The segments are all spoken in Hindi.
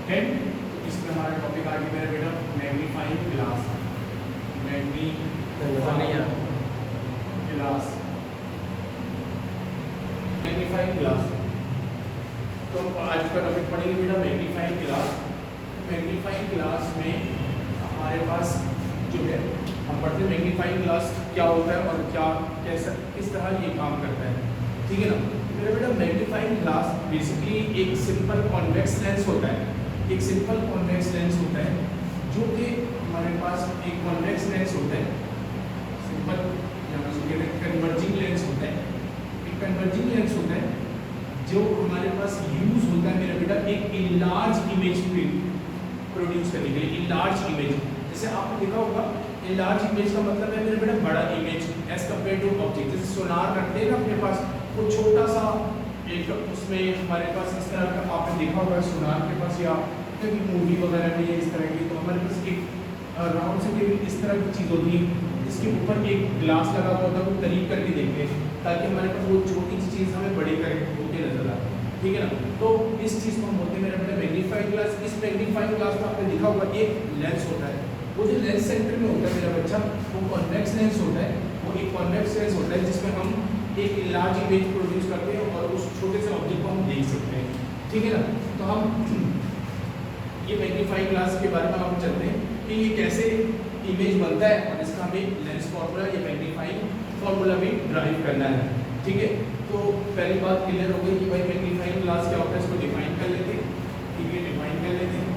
ओके, तो इसमें हमारा टॉपिक आगे मेरा बेटा मैग्नीफाइंग ग्लास। Magnifying glass. तो आज का टॉपिक पढ़ेंगे बेटा मैग्नीफाइंग ग्लास। मैग्नीफाइंग ग्लास में हमारे पास जो है हम पढ़ते हैं मैग्नीफाइंग ग्लास क्या होता है और क्या कैसा किस तरह ये काम करता है, ठीक है ना। मेरा बेटा मैग्नीफाइंग ग्लास बेसिकली एक सिंपल कॉन्वेक्स लेंस होता है। एक सिंपल कॉन्वेक्स लेंस होता है जो कि हमारे पास एक कॉन्वेक्स लेंस होता है, सिंपल कन्वर्जिंग लेंस होता है। एक कन्वर्जिंग लेंस होता है जो हमारे पास यूज होता है मेरा बेटा एक इनलार्ज इमेज प्रोड्यूस करने के लिए। इनलार्ज इमेज जैसे आपने देखा होगा, इनलार्ज इमेज का मतलब है मेरा बेटा बड़ा image as compare to object. जैसे सोनार रखते हैं ना अपने पास, वो छोटा सा एक उसमें हमारे पास इस तरह का आपने देखा होगा सोनार के पास या कभी मूवी वगैरह में इस तरह की, तो हमारे पास एक राउंड से इस तरह की चीज़ होती है, इसके ऊपर एक ग्लास लगा हुआ होता है, वो करीब करके देखते हैं ताकि हमारे पास वो छोटी सी चीज़ हमें बड़ी करके होके नजर आए, ठीक है ना। तो इस चीज़ को हम बोलते हैं मेरा बेटा मैग्नीफाइंग ग्लास। इस मैग्नीफाइंग ग्लास में आपने देखा होगा एक लेंस होता है, वो जो लेंस सेंटर में होता है मेरा बच्चा वो कॉन्वेक्स लेंस होता है। वो एक कॉन्वेक्स लेंस होता है जिसमें हम एक लार्ज इमेज प्रोड्यूस करते हैं और उस छोटे से ऑब्जेक्ट को हम देख सकते हैं, ठीक है ना। तो हम ये मैग्नीफाइंग ग्लास के बारे में हम चलते हैं कि ये कैसे इमेज बनता है और इसका हमें लेंस फार्मूला या मैग्नीफाइंग फार्मूला भी ड्राइव करना है, ठीक है। तो पहली बात क्लियर हो गई कि भाई मैग्नीफाइंग ग्लास क्या होता है, इसको डिफाइन कर लेते हैं, ठीक है। डिफाइन कर लेते हैं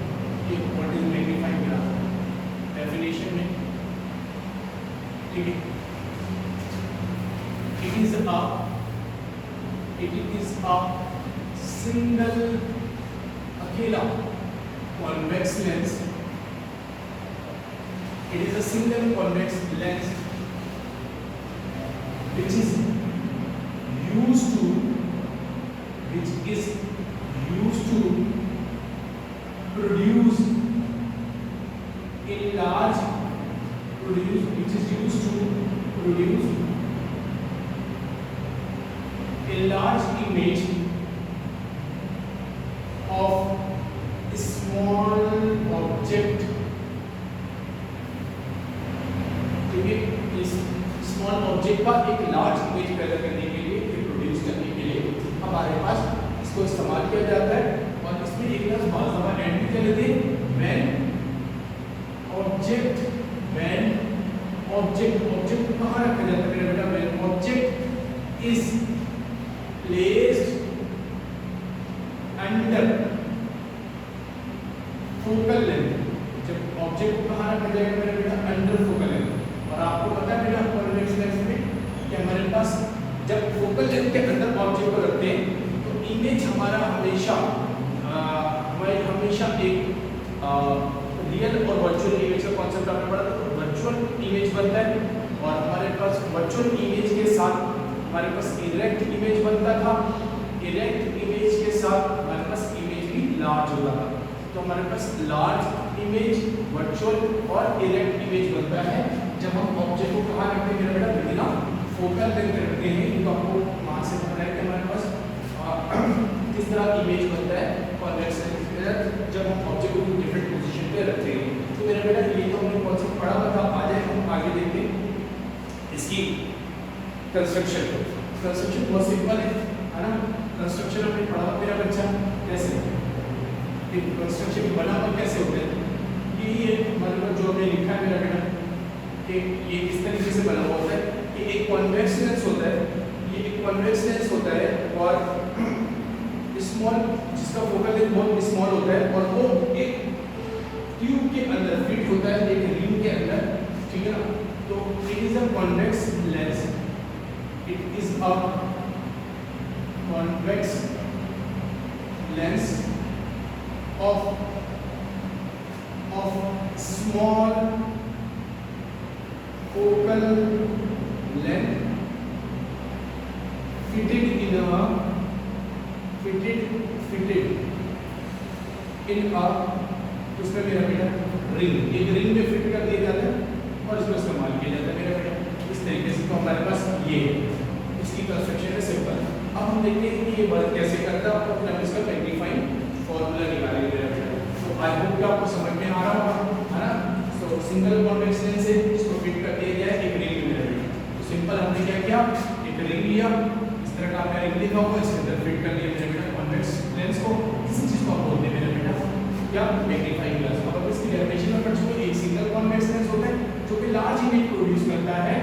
कि what is magnifying glass definition में, ठीक है। It is a single अकेला convex lens. It is a single convex lens which is used to produce a large image of a small object, ठीक है। इस स्मॉल ऑब्जेक्ट का एक लार्ज इमेज पैदा करने के लिए, प्रोड्यूस करने के लिए हमारे पास इसको इस्तेमाल किया जाता है। और इसमें एक बाज़ाबा एंड भी क्या लेते हैं, ऑब्जेक्ट को कहाँ रखा जाता है मेरा बेटा, when object is placed under focal length. जब ऑब्जेक्ट को कहाँ रखा जाएगा मेरा बेटा, अंडर फोकल लेंथ। और आपको पता है बेटा कॉन्वेक्स लेंस में कि हमारे पास जब फोकल लेंथ के अंदर ऑब्जेक्ट को रखते हैं तो इमेज हमारा हमेशा एक रियल और वर्चुअल इमेज का कॉन्सेप्ट आपने पढ़ा था। तो वर्चुअल इमेज बनता है और हमारे पास वर्चुअल इमेज के साथ हमारे पास इरेक्ट इमेज बनता था। इरेक्ट इमेज के साथ हमारे पास इमेज भी लार्ज होता था। तो हमारे पास लार्ज इमेज, वर्चुअल और इरेक्ट इमेज बनता है जब हम ऑब्जेक्ट को कहाँ रखते हैं मेरा बेटा, बिना फोकल लेंथ रखते हैं। तो आपको वहाँ से पता है कि हमारे पास किस तरह इमेज बनता है कॉन्वेक्स लेंस जब हम ऑब्जेक्ट को डिफरेंट पोजीशन पे रखते हैं। तो मेरा बेटा ये तो हमने कॉन्सेप्ट पढ़ा था। आ जाए हम आगे देखते हैं इसकी कंस्ट्रक्शन। कंस्ट्रक्शन बहुत सिंपल है ना। कंस्ट्रक्शन हमने पढ़ा मेरा बच्चा कैसे, एक कंस्ट्रक्शन बना हुआ कैसे होता है कि ये मतलब जो हमने लिखा है मेरा बेटा कि ये इस तरीके से बना हुआ होता है कि एक कॉन्वेक्स लेंस होता है, ये एक कॉन्वेक्स लेंस होता है और स्मॉल, जिसका फोकल लेंथ बहुत स्मॉल होता है और वो एक ट्यूब के अंदर फिट होता है, एक रिंग के अंदर, ठीक है ना। तो it is a convex lens, it is a convex lens of small focal length fitted in a उसमें मेरा बेटा रिंग, एक रिंग में फिट कर दिया जाता है और इसको इस्तेमाल किया जाता है मेरा बेटा इस तरीके से। तो हमारे पास ये इसकी कंस्ट्रक्शन है सिंपल। अब हम देखते हैं कि ये वर्क कैसे करता है और फिर हम इसका मैग्नीफाइंग फॉर्मूला निकालेंगे मेरा बेटा। आई होप कि आपको समझ में आ रहा होगा, है ना। तो सिंगल कॉन्वेक्स लेंस है, इसको फिट कर दिया गया है एक रिंग में मेरा बेटा। तो सिंपल हमने क्या किया, एक रिंग लिया, इस तरह का आपने रिंग लिखा होगा, इसके अंदर फिट कर लिया मेरा बेटा कॉन्वेक्स लेंस को। इसी चीज को हम बोलते हैं मेरा बेटा क्या, मैग्नीफाइंग ग्लास। अब इसकी डेफिनेशन में पढ़ चुके, एक सिंगल कॉन्वेक्स लेंस होता है जो कि लार्ज इमेज प्रोड्यूस करता है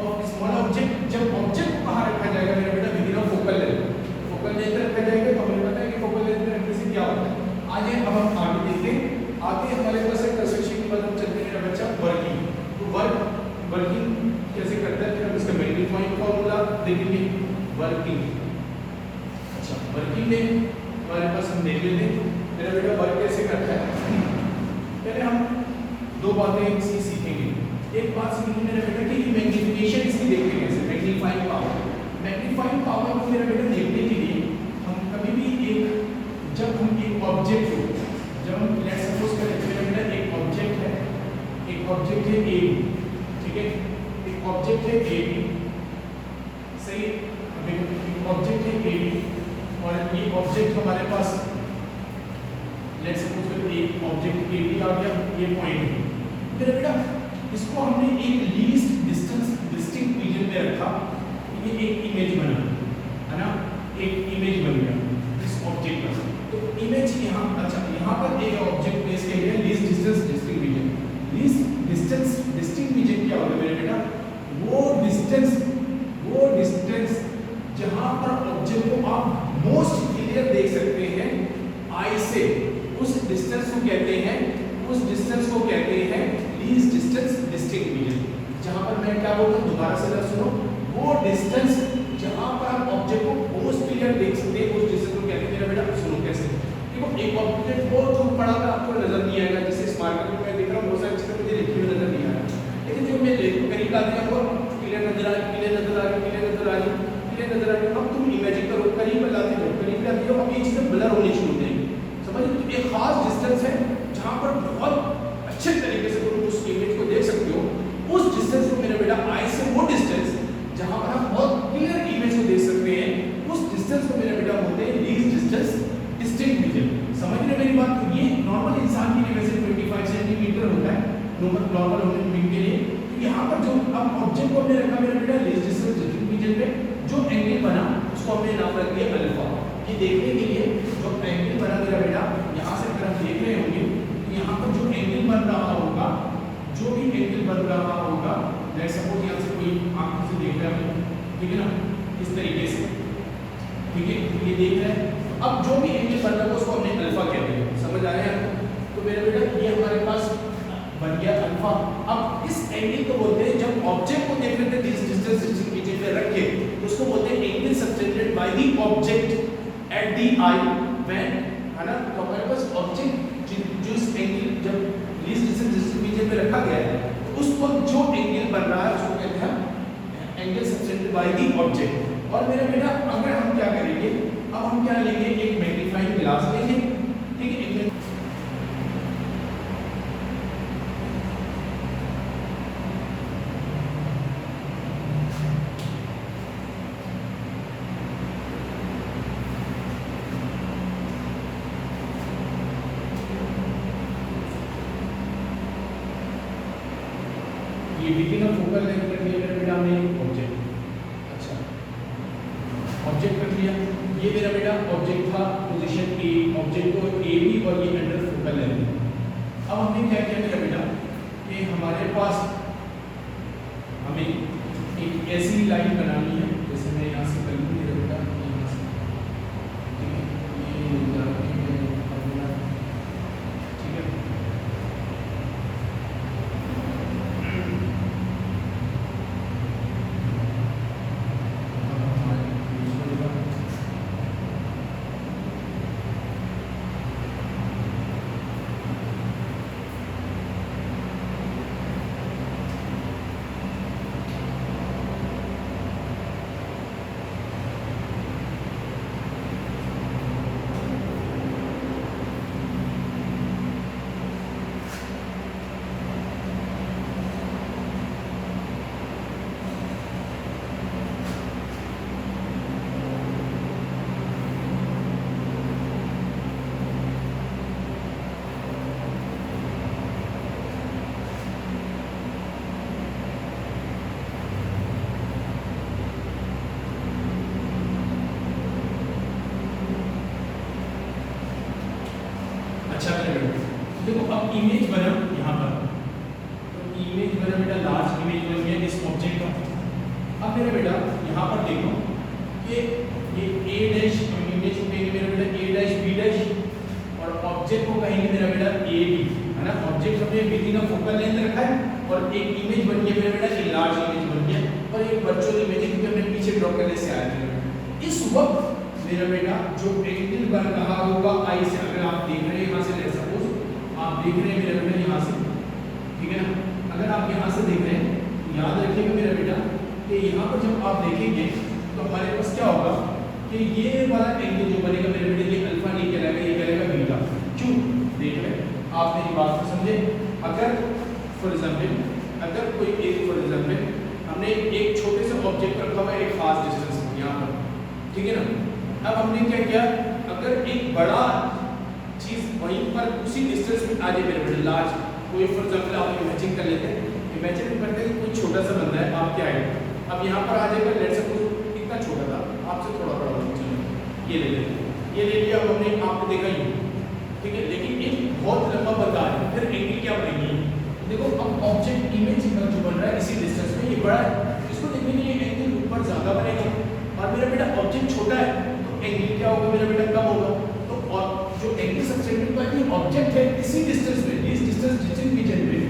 और स्मॉल ऑब्जेक्ट, जब ऑब्जेक्ट को कहां रखा जाएगा मेरा बेटा, विदिन अ फोकल लेंथ, फोकल लेंथ रखा जाएगा। तो हमें पता है कि फोकल लेंथ रखने से क्या होता है। आगे अब हम आगे देखते हैं, आगे हमारे पास एक कंस्ट्रक्शन की बात हम चलते हैं मेरा बच्चा, वर्किंग। तो वर्किंग कैसे करता है, फिर हम इसका मैग्नीफाइंग फार्मूला देखेंगे। वर्किंग, अच्छा वर्किंग में हमारे पास हम देख लेते हैं मेरा बेटा वर्क कैसे करता है। पहले हम दो बातें सीखेंगे। एक बात सीखेंगे मेरा बेटा कि मैग्निफिकेशन इसकी देखते हैं कैसे, मैग्नीफाइंग पावर। मैग्नीफाइंग पावर को मेरा बेटा देखने के लिए हम कभी भी एक, जब हम एक ऑब्जेक्ट को, जब हम लेट्स सपोज करें मेरा बेटा एक ऑब्जेक्ट है, एक ऑब्जेक्ट है ए, ठीक है, एक ऑब्जेक्ट है ए, सही, एक ऑब्जेक्ट है ए और ये ऑब्जेक्ट हमारे पास लेट्स सपोज करें एक ऑब्जेक्ट ए भी आ गया, ये पॉइंट है मेरा बेटा। इसको हमने एक लीस्ट डिस्टेंस डिस्टिंक्ट रीजन में रखा, ये एक इमेज बना, है ना, एक इमेज बन गया इस ऑब्जेक्ट का। तो इमेज यहाँ, अच्छा यहाँ पर एक ऑब्जेक्ट प्लेस किया गया least distance distinct region. Least distance distinct region क्या होगा मेरे बेटा, वो डिस्टेंस जहाँ पर ऑब्जेक्ट को आप मोस्ट क्लियर देख सकते हैं आई से, उस डिस्टेंस को कहते हैं, उस डिस्टेंस को कहते हैं लीस्ट डिस्टेंस डिस्टिंक्ट रीजन। जहाँ पर मैं क्या बोलता हूँ, दोबारा से सुनो, वो डिस्टेंस जहाँ पर आप ऑब्जेक्ट को मोस्ट क्लियर देख सकते हैं, उस डिस्टेंस को कहते हैं मेरा बेटा। सुनो कैसे, देखो एक ऑब्जेक्ट को जो बड़ा का आपको नजर नहीं आएगा, जैसे इस मार्केट में मैं देख रहा हूँ बहुत सारी चीजें मुझे लिखी हुई नजर नहीं आ रहा, लेकिन जो मैं करीब लाते हैं वो क्लियर नजर आ रही, क्लियर नजर आ रही, क्लियर नजर आ रही, क्लियर नजर आ रही। अब तुम इमेजिन करो, करीब लाते हो, करीब लाते हो, अब ये चीजें ब्लर होनी शुरू हो जाएंगी, समझ। तो एक खास डिस्टेंस है जहाँ पर बहुत अच्छे तरीके से तुम उस इमेज को देख सकते हो, उस डिस्टेंस को मेरा बेटा आई से, वो डिस्टेंस जहाँ पर हम बहुत क्लियर इमेज को देख सकते हैं, उस डिस्टेंस को मेरा बेटा बोलते हैं लीस्ट डिस्टेंस डिस्टिंक्ट रीजन। समझ रहे मेरी बात। तो ये नॉर्मल इंसान के लिए वैसे 25 सेंटीमीटर होता है नॉर्मल ह्यूमन बीइंग के लिए। तो यहाँ पर जो अब ऑब्जेक्ट को हमने रखा मेरा बेटा लीस्ट डिस्टेंस डिस्टिंक्ट रीजन पे, जो एंगल बना उसको हमने नाम रख दिया अल्फा। ये देखने के लिए जो एंगल बना मेरा बेटा, यहाँ से अगर हम देख रहे होंगे तो यहाँ पर जो एंगल बन रहा होगा, जो भी एंगल बन रहा होगा, लेट्स सपोज यहाँ से कोई आंखों से देख रहा है, ठीक है ना, इस तरीके से, ठीक है, ये देख रहे हैं। अब जो भी एंगल बन रहा है उसको हमने अल्फा कहते हैं, समझ आ रहा है। तो मेरा बेटा ये हमारे पास बन गया अल्फा। अब इस एंगल को बोलते हैं, जब ऑब्जेक्ट को देख लेते हैं डिस्टेंस डिस्टेंस रीजन में रख के, उसको बोलते हैं angle subtended by the object at the I when, है ना। तो हमारे पास ऑब्जेक्ट जो इस एंगल जब लीस्ट डिस्टेंस डिस्टेंस रीजन में रखा गया है, तो उस वक्त जो एंगल बन रहा है उसको कहते हैं angle subtended by the object. और मेरा बेटा अगर हम क्या करेंगे, अब हम क्या लेंगे, एक मैग्नीफाइंग ग्लास लेंगे, ठीक है, ये विदिन अ फोकल लेंथ रख लिया मेरा बेटा हमने ऑब्जेक्ट। अच्छा ऑब्जेक्ट रख लिया, ये मेरा बेटा ऑब्जेक्ट था पोजीशन ए, ऑब्जेक्ट को ए बी और ये अंडर फोकल लेंथ। अब हमने क्या किया मेरा बेटा कि हमारे पास हमें एक ऐसी लाइन बनानी है, जैसे मैं यहाँ से कर लूँ मेरा बेटा, यहाँ से, ठीक है, ये ठीक है, अब मेरा बेटा यहाँ पर देखो कि ये ए डैश इमेज को कहेंगे मेरा बेटा ए डैश बी डैश और ऑब्जेक्ट को कहेंगे मेरा बेटा ए बी, है ना। ऑब्जेक्ट हमने विद इन फोकल लेंथ रखा है और एक इमेज बन गया मेरा बेटा, एक लार्ज इमेज बन गया और एक वर्चुअल इमेज है क्योंकि हमने पीछे ड्रॉ करने से आया था। इस वक्त मेरा बेटा जो एंगल बन रहा होगा आई से, अगर आप देख रहे हैं यहाँ से, लेट्स सपोज आप देख रहे हैं मेरा बेटा यहाँ से, ठीक है ना। अगर आप यहाँ से देख रहे हैं याद रखिएगा मेरा बेटा कि यहाँ पर जब आप देखेंगे तो हमारे पास क्या होगा कि ये वाला एंगल जो बनेगा मेरे बेटे ये अल्फा नहीं कहलाएगा, ये कहलाएगा बीटा। क्यों? देख रहे हैं आप मेरी बात को समझे। अगर फॉर एग्जांपल अगर कोई एक फॉर एग्जांपल हमने एक छोटे से ऑब्जेक्ट रखा हुआ है एक खास डिस्टेंस पर यहाँ पर, ठीक है ना। अब हमने क्या किया, अगर एक बड़ा चीज वहीं पर उसी डिस्टेंस में आ जाए मेरे बेटे लार्ज, कोई फॉर एग्जांपल आप इमेजिन कर लेते हैं, इमेजिन करते हैं कोई छोटा सा बंदा है आपके हाइट, अब यहाँ पर आ जाएगा लेट्स सपोज इतना छोटा था आपसे थोड़ा बड़ा होगा, चलो ये ले लेते हैं, ये ले लिया। अब हमने आपको देखा ही, ठीक है, लेकिन एक बहुत लंबा बता है, फिर एंगल क्या बनेगी, देखो अब ऑब्जेक्ट इमेज जो बन रहा है इसी डिस्टेंस में ये बड़ा है, इसको देखने के लिए एंगल ऊपर ज्यादा बनेगा और मेरा बेटा ऑब्जेक्ट छोटा है तो एंगल क्या होगा मेरा बेटा कम होगा। तो और जो angle subtended by the object है इसी डिस्टेंस में, इस डिस्टेंस जिस रीजन में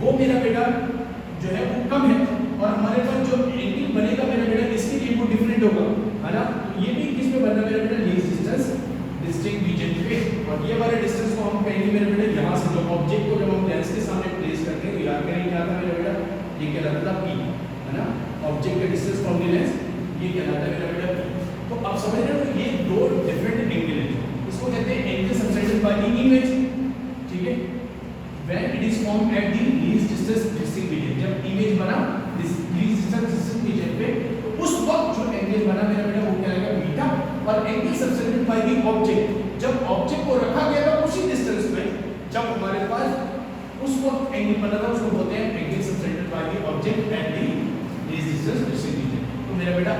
वो मेरा बेटा जो है वो कम है और हमारे पास जो एंगल बनेगा मेरा बेटा इसके लिए वो डिफरेंट होगा, है ना। तो ये भी किस में बनना मेरा बेटा लीस्ट डिस्टेंस डिस्टिंक्ट रीजन पे, और ये वाले डिस्टेंस को हम कहेंगे मेरे बेटा यहाँ से जो ऑब्जेक्ट को जब हम लेंस के सामने प्लेस करते हैं तो याद करेंगे क्या था मेरा बेटा, ये कहलाता था P, है ना। ऑब्जेक्ट का डिस्टेंस फ्रॉम द लेंस ये कहलाता है मेरा बेटा P। तो आप समझ रहे हो ये दो डिफरेंट एंगल है, इसको कहते हैं angle subtended by the image, ठीक है। when it is formed at the least distance distinct region, जब इमेज बना least distance distinct region पे तो उस वक्त जो एंगल बना मेरा बेटा वो कहलाएगा बीटा, और angle subtended by the object जब ऑब्जेक्ट को रखा गया था उसी डिस्टेंस में, जब हमारे पास उस वक्त एंगल बना था उसको बोलते हैं angle subtended by the object at the least distance distinct region. तो मेरा बेटा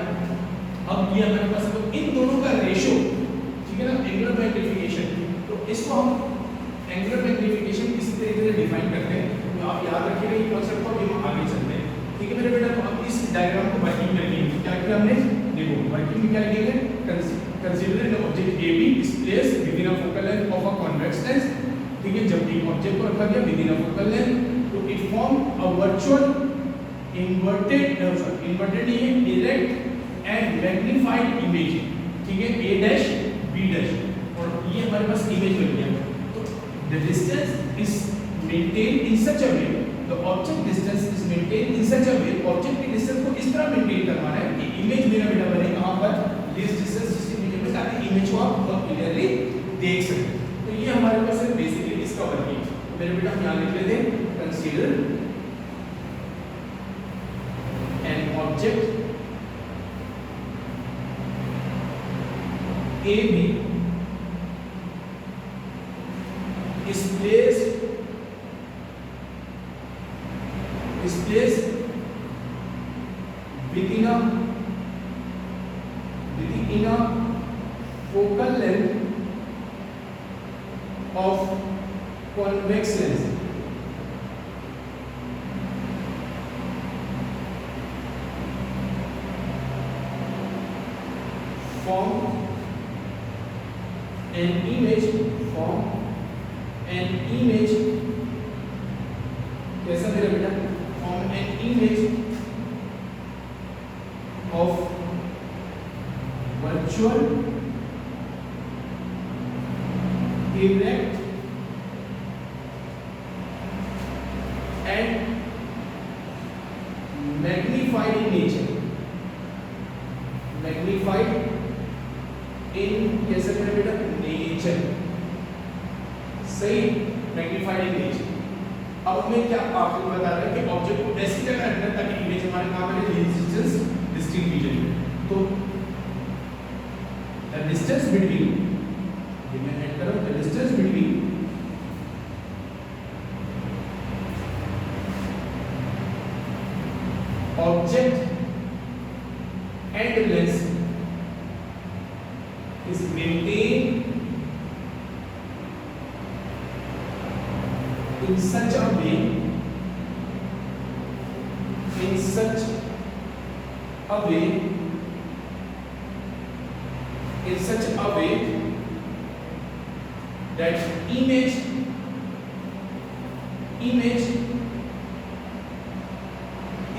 अब ये हमारे पास तो इन दोनों का रेशियो, ठीक है ना, एंगुलर मैग्नीफिकेशन, तो इसको हम एंगुलर मैग्नीफिकेशन इसी तरीके से डिफाइन करते हैं। तो आप याद रखिएगा ये कॉन्सेप्ट को, हम आगे चलते हैं, ठीक है मेरे बेटा। तो अब इस डायग्राम को वर्किंग में लिखेंगे, क्या किया हमने, देखो वर्किंग में क्या लिखेंगे, consider an object AB is placed within a focal length of a convex lens, ठीक है। जब एक ऑब्जेक्ट को रखा गया within a focal length तो it form a virtual inverted नहीं है, इरेक्ट एंड मैग्नीफाइड इमेज, ठीक है, A डैश B डैश, और ये हमारे पास इमेज बन गया। The distance is maintained in such a way, the object distance is maintained in such a way, object की distance को इस तरह maintain करवाना है कि image मेरा बेटा बने कहाँ पर least distance distinct region में, ताकि image को आप बहुत clearly देख सकें। तो ये हमारे पास है basically इसका वर्किंग। तो मेरे बेटा हम यहाँ लिख लेते हैं, consider an object AB is placed within a focal length of convex lens, form an image कैसा मेरा बेटा, form an image of virtual erect and magnified in nature, magnified in कैसा मेरा बेटा, नेचर, सही, मैग्नीफाइड इन नेचर। अब हमें क्या आपको बता रहा है कि ऑब्जेक्ट को ऐसी जगह रखना है ताकि इमेज हमारे कहाँ बने, लीस्ट डिस्टेंस डिस्टिंक्ट रीजन में। तो द डिस्टेंस बिटवीन, ये मैं ऐड करूं, the distance between object and lens is maintained in such a way, way, in such a way that image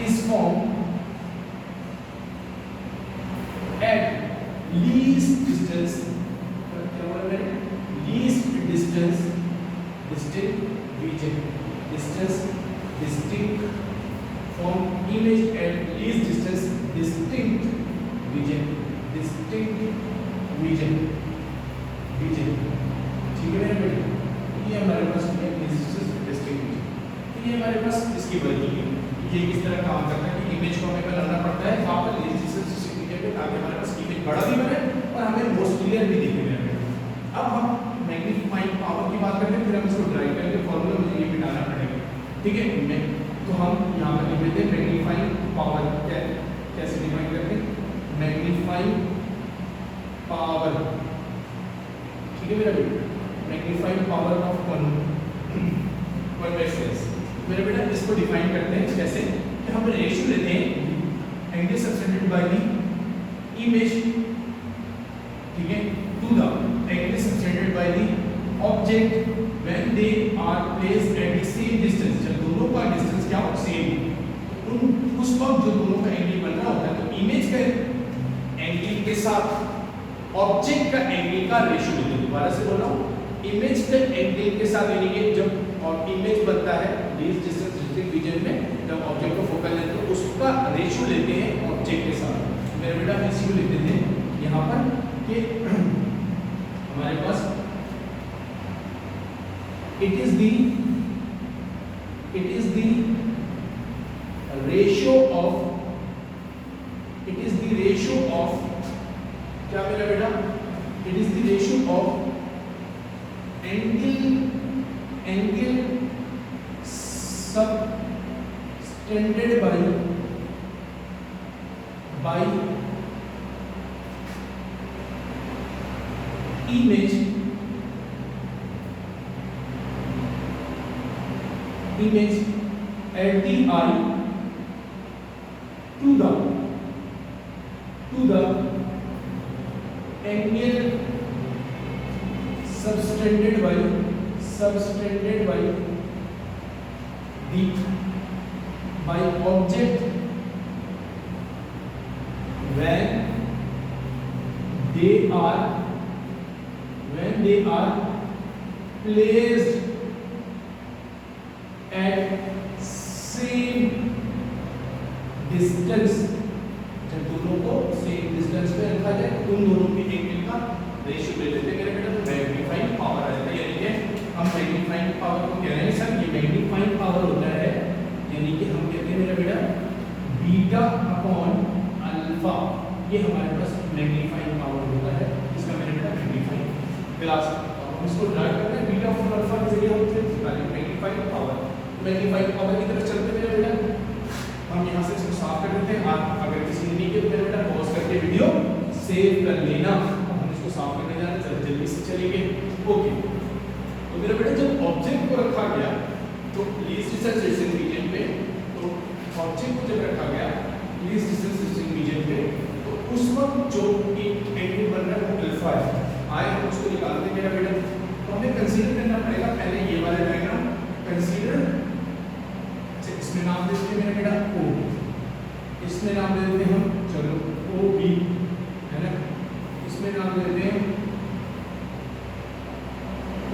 is formed at least distance, distinct region, form image at least distance, distinct region, ठीक है मेरे बेटे, ये हमारे पास डिस्टिंक्ट, ये हमारे पास इसकी वर्किंग है, ये किस तरह काम करता है कि इमेज को हमें बनाना पड़ता है वहाँ पर लीस्ट डिस्टेंस रीजन पे, ताकि हमारे पास इमेज बड़ा भी बने और हमें मोस्ट क्लियर भी दिखे मेरे बेटे। अब हम मैग्नीफाइंग पावर की बात करते हैं, फिर हम इसको ड्राइव करेंगे, फॉर्मूला मुझे ये भी डालना पड़ेगा, ठीक है। तो हम यहाँ पर लिख लेते हैं मैग्नीफाइंग पावर, कैसे डिफाइन करते हैं, मैग्नीफाइंग पावर, ठीक है मेरा बेटा, magnifying power of convex lens. मेरा बेटा इसको डिफाइन करते हैं कैसे कि हम रेशियो लेते हैं angle subtended by the image, ठीक है, to the angle subtended by the object when they are placed at the same distance. जब दोनों का डिस्टेंस क्या हो, सेम, तो उस वक्त जो दोनों का एंगल बन रहा होता है, तो इमेज का एंगल के साथ ऑब्जेक्ट का एंगल का रेशियो लेते हैं। दोबारा से बोल रहा हूँ, इमेज के एंगल के साथ, यानी कि जब और इमेज बनता है लीस्ट डिस्टेंस डिस्टिंक्ट रीजन में, जब ऑब्जेक्ट को फोकल लेते हैं उसका रेशियो लेते हैं ऑब्जेक्ट के साथ। मेरे बेटा हम इसी को लिख देते हैं यहाँ पर कि हमारे पास it is the ratio of क्या मेरा बेटा, it is the ratio of angle subtended by image at the eye to the angle subtended by object when they are placed at same distance। जब दोनों को सेम डिस्टेंस पे रखा जाए तो उन दोनों के एंगल का रेशियो ले लेते हैं मेरे बेटा, तो मैग्नीफाइंग पावर आ जाता है। यानी कि हम मैग्नीफाइंग पावर को कह रहे हैं सर, ये मैग्नीफाइंग पावर होता है, यानी कि हम कहते हैं मेरा बेटा बीटा अपॉन अल्फा, ये हमारे पास मैग्नीफाइंग पावर होता है, इसका मेरा बेटा मैग्नीफाइंग क्लास। हम इसको ड्राइव करते हैं बीटा अपॉन अल्फा के जरिए, हम मैग्नीफाइंग पावर की तरफ चलते हैं मेरा बेटा। हम यहाँ से इसको साफ कर देते हैं, आप अगर किसी ने नहीं किया तो मेरा बेटा पॉज करके वीडियो सेव कर लेना। हम इसको साफ करने जा रहे हैं, जल्दी से चलेंगे। ओके, तो मेरा बेटा जब ऑब्जेक्ट को रखा गया तो लीस्ट डिस्टेंस डिस्टिंक्ट रीजन पे, तो ऑब्जेक्ट को जब रखा गया लीस्ट डिस्टेंस डिस्टिंक्ट रीजन पे, तो उस वक्त जो एंगल बन रहा है वो अल्फा है। आए हम उसको निकालते हैं मेरा बेटा, तो हमें कंसीडर करना पड़ेगा पहले ये वाला डायग्राम कंसीडर, इसमें नाम देते हैं मेरा बेटा O, इसमें नाम दे देते हैं हम, चलो OB है ना, इसमें नाम देते हैं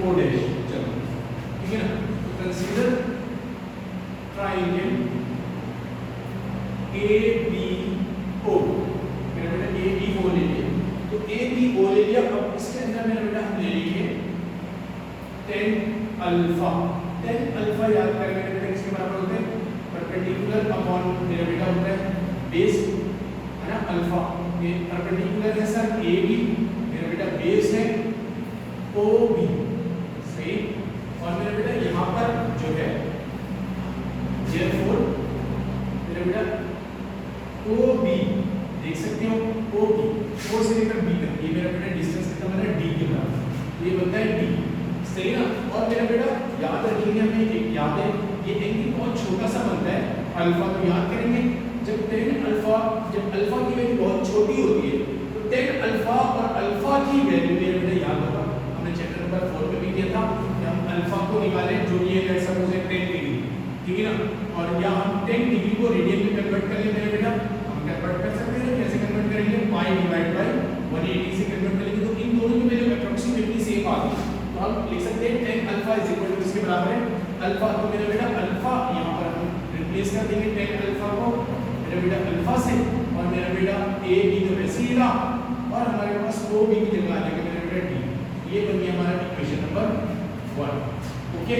O डैश, चलो ठीक है ना। तो कंसीडर ट्रायंगल ABO, मेरा बेटा ABO ले लिया, तो ABO ले लिया। अब इसके अंदर मेरा बेटा हम ले लेंगे tan अल्फा। tan अल्फा याद करें मेरे बेटा किसके बराबर होते हैं, परपेंडिकुलर अपॉन मेरा बेटा होता है बेस, है ना, अल्फा। ये परपेंडिकुलर है सर AB, मेरा बेटा बेस है OB, सही। और मेरा बेटा यहाँ पर जो है therefore मेरा बेटा OB देख सकते हो, OB O से लेकर B तक, ये मेरा बेटा डिस्टेंस कितना बना है D के बराबर, ये बनता है D, सही ना। और मेरा बेटा याद रखिएगा, हमें एक याद है, ये एंगल बहुत छोटा सा बनता है अल्फा, तो याद करेंगे जब टेन अल्फा, जब अल्फा की वैल्यू बहुत छोटी होती है तो टेन अल्फा और अल्फा की वैल्यू मेरे बेटा याद होगा, हमने चैप्टर नंबर 4 में भी किया था कि हम अल्फा को निकालें जो ये है सपोज 10 डिग्री, ठीक है ना, और या हम 10 डिग्री को रेडियन में कन्वर्ट कर लें मेरे बेटा, हम कन्वर्ट कर सकते हैं। कैसे कन्वर्ट करेंगे? पाई डिवाइड बाय 180 से कन्वर्ट करेंगे तो इन दोनों की वैल्यू अप्रोक्सीमेटली सेम आ गई, तो हम लिख सकते हैं 10 अल्फा इज इक्वल टू किसके बराबर है? अल्फा। तो मेरे बेटा अल्फा यहाँ पर हम रिप्लेस कर देंगे 10 अल्फा को मेरे बेटा अल्फा से, और मेरा बेटा ए बी तो वैसे ही रहा और हमारे पास ओ बी की जगह आ जाएगा मेरा बेटा डी। ये बन गया हमारा इक्वेशन नंबर 1। ओके,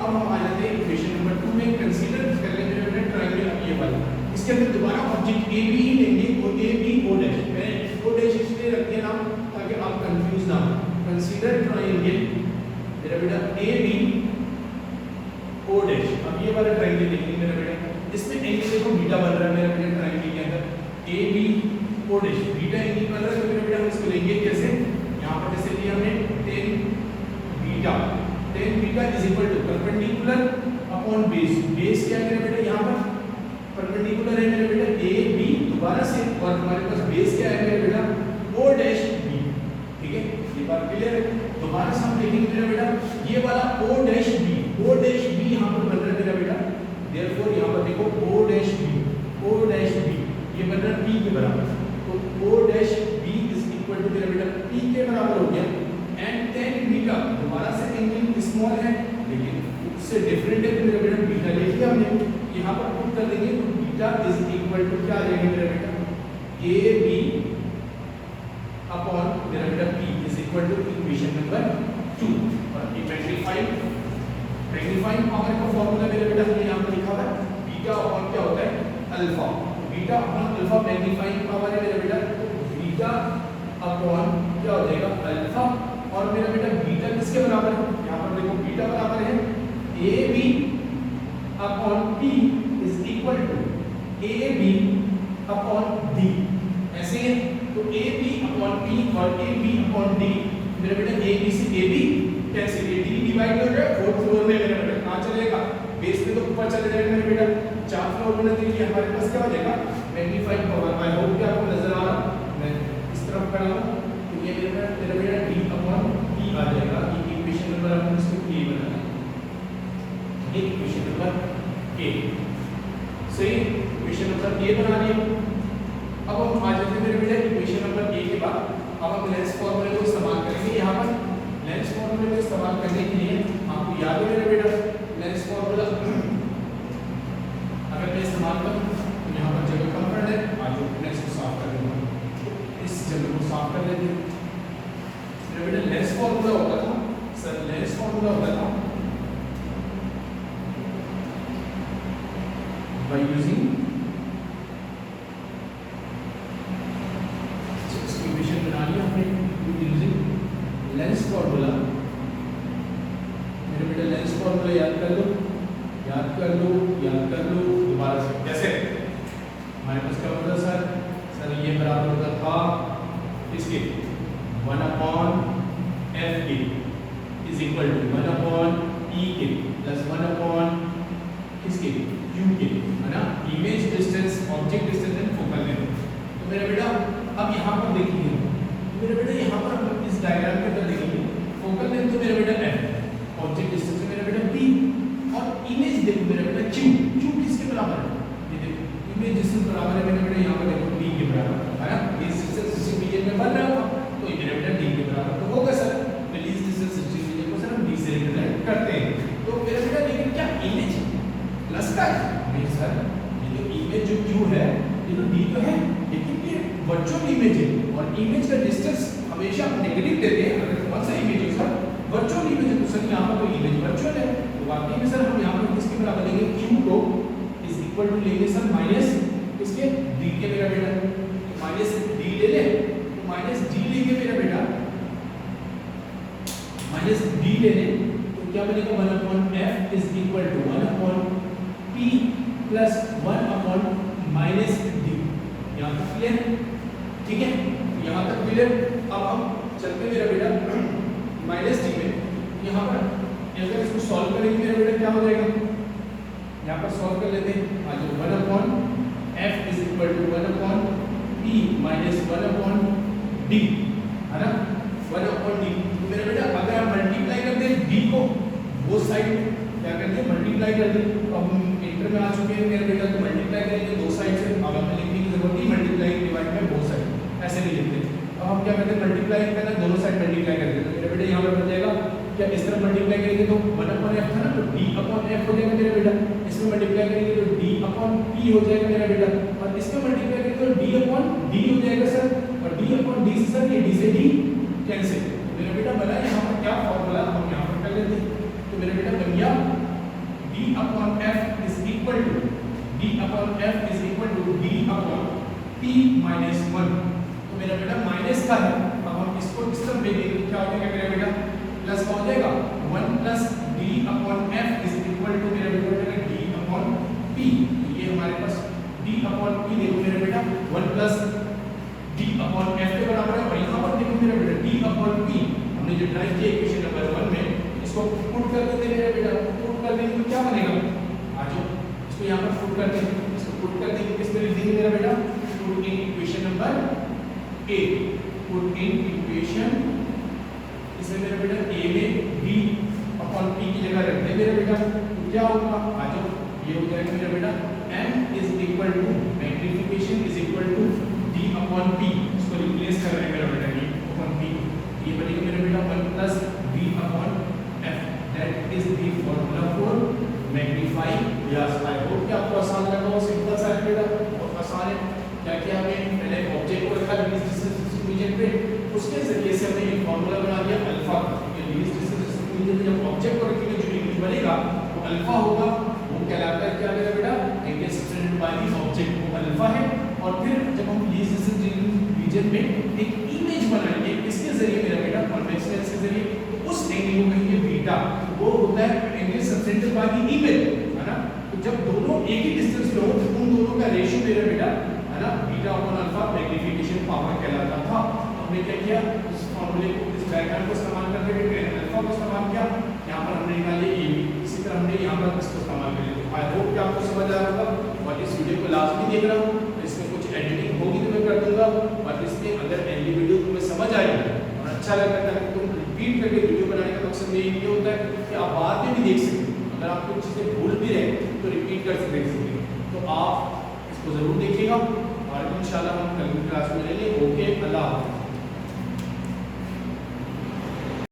अब हम आ जाते हैं इक्वेशन नंबर 2 में। कंसीडर कर लेंगे मेरे बेटा ट्रायंगल अब ये वाला, इसके अंदर दोबारा ऑब्जेक्ट ए बी ही लेंगे और ए बी ओ डैश, मैंने ओ डैश इसलिए रख दिया नाम ताकि आप कंफ्यूज ना हो। कंसीडर ट्रायंगल मेरा बेटा ए बी ओ डैश, अब ये वाला ट्रायंगल देखेंगे मेरा बेटा, इसमें एंगल देखो बीटा बन रहा है मेरा बेटा ट्रायंगल के अंदर A B O dash, beta angle बन रहा है तो मेरा बेटा हम इसको लेंगे कैसे? यहाँ पर जैसे लिया हमने 10 beta is equal to perpendicular upon base, base क्या है मेरा बेटा? यहाँ पर परपेंडिकुलर है मेरा बेटा ए बी दोबारा से, और हमारे पास बेस क्या है मेरा बेटा? ओ डैश बी, ठीक है, ये बात क्लियर है। दोबारा से हम देखेंगे मेरा बेटा ये वाला O dash B, O dash B यहाँ पर बन रहा है मेरा बेटा, देयरफॉर यहाँ पर देखो ओ डैश बी ये बन रहा है पी के बराबर, तो O dash B is equal to मेरा बेटा पी के बराबर हो गया। एंड 10 बीटा दोबारा से एंगल स्मॉल है लेकिन उससे डिफरेंट है तो मेरा बेटा बीटा ले लिया हमने, यहाँ पर पुट कर देंगे तो बीटा इज इक्वल टू क्या आ जाएगा मेरा बेटा? ए बी अपॉन मेरा बेटा P is equal to equation number 2। और ये मैग्नीफाइंग पावर का फॉर्मूला मेरे बेटा हमने यहाँ पर लिखा हुआ है, बीटा अपॉन क्या होता है? Alpha. Beta upon alpha magnifying power है मेरा बेटा, तो बीटा अपॉन क्या हो जाएगा? अल्फा। और मेरा बेटा बीटा किसके बराबर है? यहाँ पर देखो बीटा बराबर है A B upon P is equal to A B upon D, ऐसे है तो ए बी अपॉन पी और ए बी अपॉन डी मेरा बेटा ए बी से A B cancel, A D divide हो जाएगा 4th फ्लोर में मेरा बेटा कहाँ चलेगा? बेस में तो ऊपर चले जाएगा मेरा बेटा, 4 फ्लोर में तो ये हमारे पास क्या हो जाएगा? Magnifying power. आई होप कि आपको नजर आ रहा, मैं इस तरफ खड़ा हूँ तो ये मेरा बेटा डी अपॉन पी आ जाएगा। ये इक्वेशन नंबर अपन इसको ए बनाना है, ये इक्वेशन नंबर ए सही, इक्वेशन नंबर ए बना लिया। अब हम आ जाते हैं मेरे बेटा इक्वेशन नंबर ए के बाद अब हम लेंस फॉर्मूले को इस्तेमाल करेंगे। यहाँ पर लेंस फॉर्मूले को इस्तेमाल करने के लिए आपको याद है मेरे बेटा लेंस फॉर्मूला अगर मैं इस्तेमाल करूँ तो यहाँ पर जगह कम पड़ है, आज लेंस को साफ कर दूंगा, इस जगह को साफ कर लेते हैं। मेरे बेटा लेंस फॉर्मूला होता था सर, लेंस फॉर्मूला होता था by using इक्वेशन बना लिया हमने यूजिंग लेंस फॉर्मूला। मेरे बेटा लेंस फॉर्मूला याद कर लो दोबारा से। कैसे? हमारे पास क्या होता था सर ये बराबर होता था इसके 1 अपॉन एफ के इज इक्वल टू 1 अपॉन ई के प्लस 1 अपॉन किसके? क्यू के, है ना, image distance, object distance and focal length. तो मेरा बेटा अब यहाँ पर देखिए, मेरे बेटा यहाँ पर हम इस डायग्राम के अंदर देखेंगे फोकल लेंथ तो मेरा बेटा एफ, ऑब्जेक्ट डिस्टेंस है मेरा बेटा पी, और इमेज देखो मेरा बेटा क्यू किसके बराबर है? ये देखो इमेज डिस्टेंस बराबर है मेरा बेटा यहाँ पर देखो डी के बराबर, है ना, इस डिस्टेंस 60 मीटर में बन रहा था तो ये मेरा बेटा डी के बराबर तो होगा सर। तो इस डिस्टेंस 60 मीटर को सर हम डी से रिप्रेजेंट करते हैं। तो मेरा बेटा लेकिन क्या इमेज प्लस का है? नहीं सर, ये जो इमेज जो क्यू है ये तो डी तो है लेकिन ये वर्चुअल इमेज है और इमेज का डिस्टेंस हमेशा नेगेटिव देते हैं। अगर कौन सा इमेज है सर? वर्चुअल इमेज है, तो सर यहाँ पर तो इमेज वर्चुअल है तो वाकई में सर हम यहाँ पर किसके बराबर लेंगे? क्यू को इज इक्वल टू लेंगे सर माइनस किसके? डी के मेरा बेटा, तो माइनस डी ले ले, तो माइनस डी लेंगे मेरा बेटा, माइनस डी ले ले तो क्या बनेगा? 1 upon F is equal to 1 upon P plus 1 upon minus D. यहाँ तक क्लियर है? ठीक है, यहाँ तक क्लियर। अब हम चलते मेरा बेटा माइनस डी में, यहाँ पर अगर इसको सॉल्व करेंगे मेरा बेटा क्या हो जाएगा? यहाँ पर सॉल्व कर लेते हैं, आज 1 upon F is equal to 1 upon P minus 1 upon D, है ना, 1 अपॉन डी। तो मेरा बेटा अगर आप मल्टीप्लाई कर दें डी को वो साइड में, क्या करते हैं मल्टीप्लाई कर दें, तो हम इंटर में आ चुके हैं मेरा बेटा, तो मल्टीप्लाई करेंगे दो साइड से, अब हमें लिखने की जरूरत नहीं, मल्टीप्लाई डिवाइड में बोथ साइड, ऐसे नहीं लिखते। अब हम क्या करते हैं मल्टीप्लाई करना, दोनों साइड मल्टीप्लाई कर देते हैं, तो मेरा बेटा यहाँ पर बन जाएगा क्या, इस तरफ मल्टीप्लाई करेंगे तो 1 अपॉन एफ था ना, तो डी अपॉन एफ हो जाएगा मेरा बेटा, इसमें मल्टीप्लाई करेंगे तो डी अपॉन पी हो जाएगा मेरा बेटा, और इसमें मल्टीप्लाई करेंगे तो डी अपॉन डी हो जाएगा सर, और डी अपॉन डी से सर ये डी से डी कैंसिल। तो मेरा बेटा बना यहाँ पर क्या फॉर्मूला हम यहाँ पर कर लेते हैं, तो मेरा बेटा बन गया D upon F is equal to D upon F is equal to D upon P minus 1। तो मेरा बेटा माइनस का है, अब हम इसको इस तरफ भेजेंगे तो क्या हो जाएगा मेरा बेटा, प्लस हो जाएगा 1 plus D upon F is equal to मेरा बेटा डी अपॉन पी। ये हमारे पास डी अपॉन पी देखो मेरा बेटा 1 प्लस डी अपॉन एफ के बराबर है, और यहाँ पर देखो मेरा बेटा डी अपॉन पी हमने जो ड्राइव किया इक्वेशन नंबर 1 में, इसको पुट कर देते मेरा बेटा, पुट कर देंगे तो क्या बनेगा, आ जाओ इसको यहाँ पर पुट कर देंगे, इसको पुट कर देंगे किस में लिख देंगे मेरा बेटा, put in equation number A, put in equation, इसमें मेरा बेटा a में d अपॉन p की जगह रख दे मेरा बेटा, तो क्या होगा, आ जाओ ये हो जाएगा मेरा बेटा m is equal to magnification is equal to d upon p, इसको रिप्लेस कर रहे हैं मेरा बेटा d अपॉन p, ये बनेगा मेरा बेटा 1 plus d upon f, that is the formula for magnifying glass. I hope कि आपको आसान लगा हो, सिंपल सा है बेटा, बहुत आसान है। क्या किया हमें, पहले ऑब्जेक्ट को रखा लीस्ट डिस्टेंस रीजन पे, उसके जरिए से हमने एक फार्मूला बना दिया अल्फा, ये लीस्ट डिस्टेंस रीजन में जब ऑब्जेक्ट को रखेंगे जो इमेज बनेगा वो अल्फा होगा, वो कहलाता है क्या मेरा बेटा, angle subtended by the object, वो अल्फा है। और फिर जब हम लीस्ट डिस्टेंस रीजन में एक इमेज बनाएंगे इसके जरिए मेरा बेटा, कॉन्वेक्स लेंस के जरिए, तो उस एंगल को कहेंगे बीटा, वो होता है angle subtended by the image, है ना। तो जब दोनों एक ही डिस्टेंस पे हो तो उन दोनों का रेशियो मेरा बेटा, है ना, beta upon alpha magnification power कहलाता था। हमने क्या किया, इस फार्मूले को, इस डायग्राम को इस्तेमाल करके हमने अल्फा को इस्तेमाल किया, यहाँ पर हमने निकाले ए बी, इसी तरह हमने यहाँ पर इसको इस्तेमाल कर लिया। आई होप कि आपको समझ आया होगा, और इस वीडियो को लास्ट में देख रहा हूँ, इसमें कुछ एडिटिंग होगी तो मैं कर दूंगा, और इसमें अगर पहली वीडियो तुम्हें समझ आई और अच्छा लगा है तो तुम रिपीट करके वीडियो बनाने का मकसद ये होता है कि आप बाद में भी देख सकें, अगर आप कुछ चीज़ें भूल भी रहे तो रिपीट कर देख सकें। तो आप इसको ज़रूर देखिएगा, और इंशाल्लाह हम कल की क्लास में मिलेंगे।